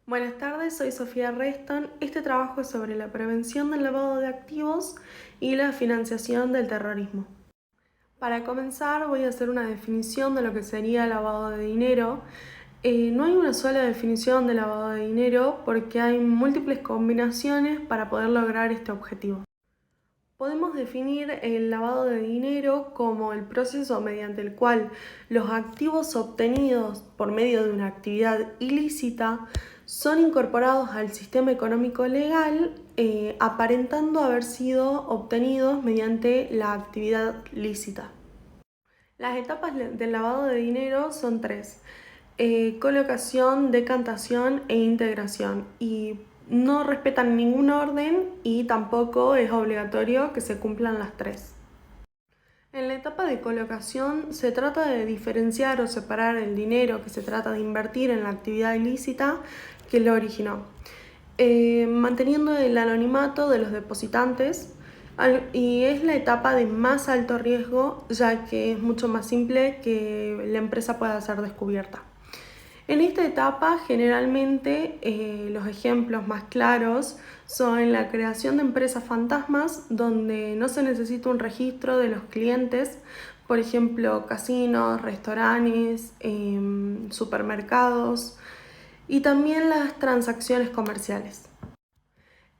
Buenas tardes, soy Sofía Reston. Este trabajo es sobre la prevención del lavado de activos y la financiación del terrorismo. Para comenzar, voy a hacer una definición de lo que sería lavado de dinero. No hay una sola definición de lavado de dinero porque hay múltiples combinaciones para poder lograr este objetivo. Podemos definir el lavado de dinero como el proceso mediante el cual los activos obtenidos por medio de una actividad ilícita son incorporados al sistema económico legal, aparentando haber sido obtenidos mediante la actividad lícita. Las etapas del lavado de dinero son tres: colocación, decantación e integración, y no respetan ningún orden y tampoco es obligatorio que se cumplan las tres. En la etapa de colocación se trata de diferenciar o separar el dinero que se trata de invertir en la actividad ilícita que lo originó, manteniendo el anonimato de los depositantes, y es la etapa de más alto riesgo, ya que es mucho más simple que la empresa pueda ser descubierta. En esta etapa, generalmente, los ejemplos más claros son la creación de empresas fantasmas, donde no se necesita un registro de los clientes, por ejemplo, casinos, restaurantes, supermercados, y también las transacciones comerciales.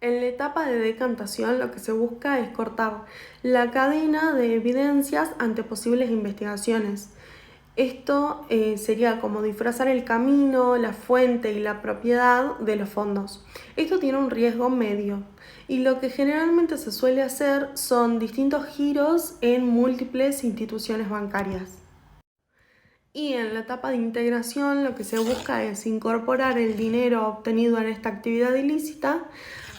En la etapa de decantación, lo que se busca es cortar la cadena de evidencias ante posibles investigaciones. Esto sería como disfrazar el camino, la fuente y la propiedad de los fondos. Esto tiene un riesgo medio, y lo que generalmente se suele hacer son distintos giros en múltiples instituciones bancarias. Y en la etapa de integración, lo que se busca es incorporar el dinero obtenido en esta actividad ilícita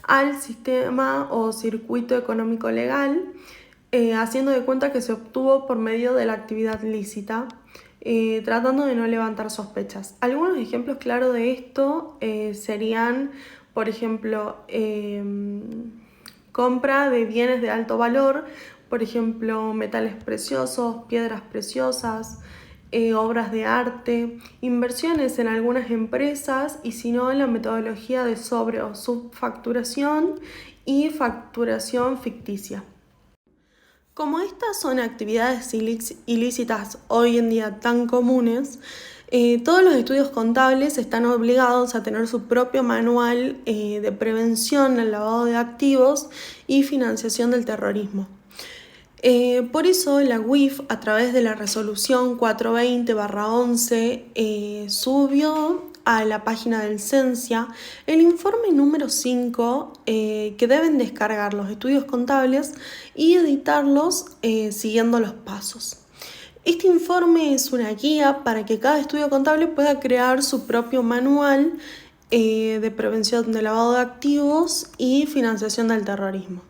al sistema o circuito económico legal, haciendo de cuenta que se obtuvo por medio de la actividad lícita, tratando de no levantar sospechas. Algunos ejemplos claros de esto serían, por ejemplo, compra de bienes de alto valor, por ejemplo, metales preciosos, piedras preciosas, obras de arte, inversiones en algunas empresas, y si no, la metodología de sobre o subfacturación y facturación ficticia. Como estas son actividades ilícitas hoy en día tan comunes, todos los estudios contables están obligados a tener su propio manual de prevención al lavado de activos y financiación del terrorismo. Por eso la UIF, a través de la resolución 420/11, subió a la página del CENSIA el informe número 5, que deben descargar los estudios contables y editarlos siguiendo los pasos. Este informe es una guía para que cada estudio contable pueda crear su propio manual de prevención de lavado de activos y financiación del terrorismo.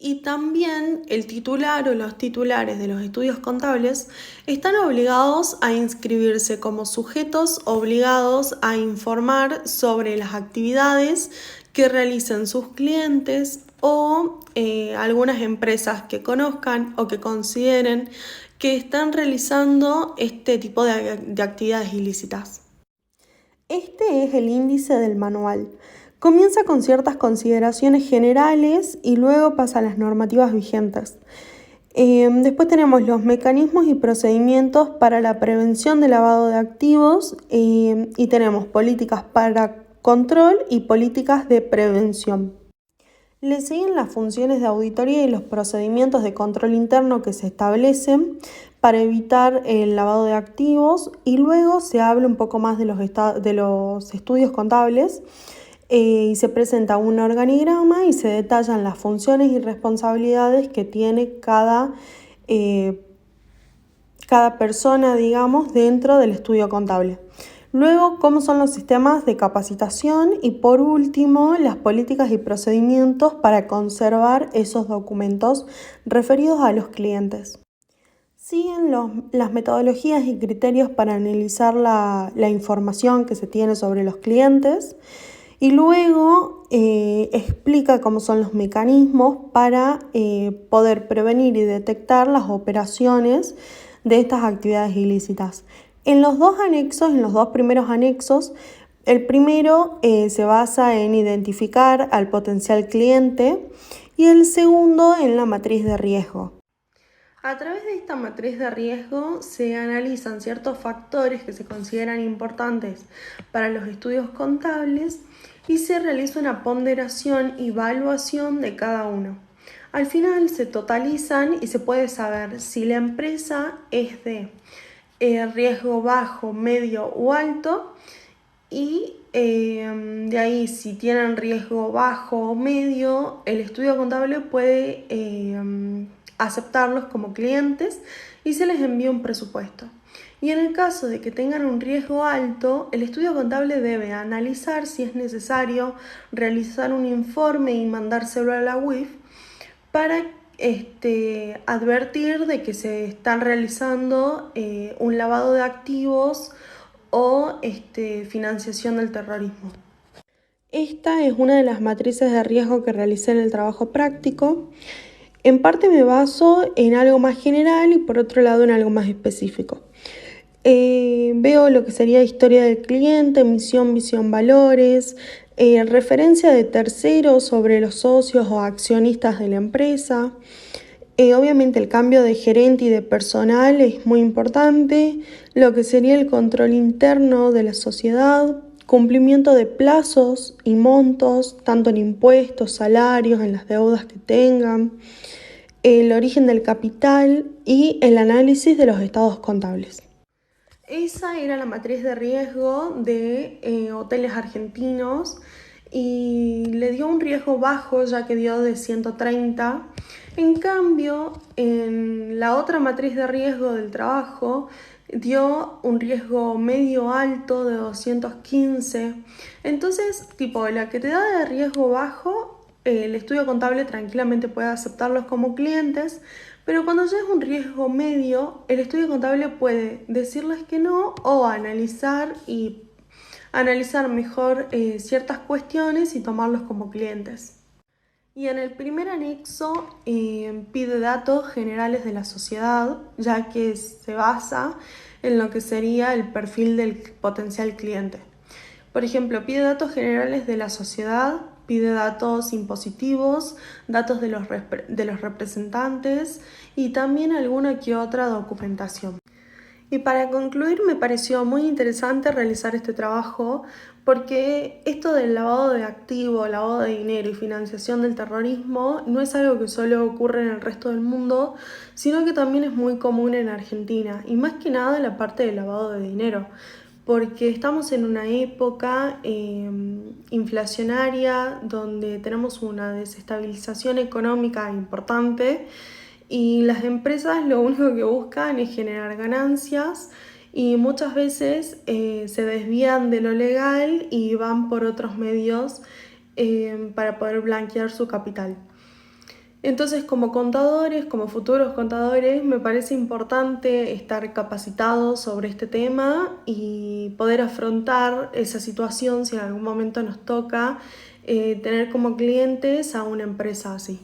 Y también el titular o los titulares de los estudios contables están obligados a inscribirse como sujetos obligados a informar sobre las actividades que realicen sus clientes o algunas empresas que conozcan o que consideren que están realizando este tipo de actividades ilícitas. Este es el índice del manual. Comienza con ciertas consideraciones generales y luego pasa a las normativas vigentes. Después tenemos los mecanismos y procedimientos para la prevención del lavado de activos, y tenemos políticas para control y políticas de prevención. Le siguen las funciones de auditoría y los procedimientos de control interno que se establecen para evitar el lavado de activos, y luego se habla un poco más de los estudios contables, y se presenta un organigrama y se detallan las funciones y responsabilidades que tiene cada persona, digamos, dentro del estudio contable. Luego, cómo son los sistemas de capacitación, y por último, las políticas y procedimientos para conservar esos documentos referidos a los clientes. Siguen las metodologías y criterios para analizar la información que se tiene sobre los clientes, y luego explica cómo son los mecanismos para poder prevenir y detectar las operaciones de estas actividades ilícitas. En los dos primeros anexos, El primero se basa en identificar al potencial cliente y el segundo en la matriz de riesgo. A través de esta matriz de riesgo se analizan ciertos factores que se consideran importantes para los estudios contables y se realiza una ponderación y evaluación de cada uno. Al final se totalizan y se puede saber si la empresa es de riesgo bajo, medio o alto y de ahí si tienen riesgo bajo o medio, el estudio contable puede aceptarlos como clientes y se les envía un presupuesto. Y en el caso de que tengan un riesgo alto, el estudio contable debe analizar si es necesario realizar un informe y mandárselo a la UIF para advertir de que se están realizando un lavado de activos o financiación del terrorismo. Esta es una de las matrices de riesgo que realicé en el trabajo práctico. En parte me baso en algo más general y por otro lado en algo más específico. Veo lo que sería historia del cliente, misión, visión, valores, referencia de terceros sobre los socios o accionistas de la empresa. Obviamente el cambio de gerente y de personal es muy importante, lo que sería el control interno de la sociedad, cumplimiento de plazos y montos, tanto en impuestos, salarios, en las deudas que tengan, el origen del capital y el análisis de los estados contables. Esa era la matriz de riesgo de hoteles argentinos y le dio un riesgo bajo ya que dio de 130. En cambio, en la otra matriz de riesgo del trabajo dio un riesgo medio alto de 215. Entonces, tipo, la que te da de riesgo bajo, el estudio contable tranquilamente puede aceptarlos como clientes, pero cuando ya es un riesgo medio, el estudio contable puede decirles que no o analizar mejor ciertas cuestiones y tomarlos como clientes. Y en el primer anexo pide datos generales de la sociedad, ya que se basa en lo que sería el perfil del potencial cliente. Por ejemplo, pide datos generales de la sociedad, pide datos impositivos, datos de los representantes y también alguna que otra documentación. Y para concluir, me pareció muy interesante realizar este trabajo porque esto del lavado de activos, lavado de dinero y financiación del terrorismo no es algo que solo ocurre en el resto del mundo, sino que también es muy común en Argentina y más que nada en la parte del lavado de dinero, porque estamos en una época inflacionaria donde tenemos una desestabilización económica importante y las empresas lo único que buscan es generar ganancias y muchas veces se desvían de lo legal y van por otros medios para poder blanquear su capital. Entonces, como contadores, como futuros contadores, me parece importante estar capacitados sobre este tema y poder afrontar esa situación si en algún momento nos toca tener como clientes a una empresa así.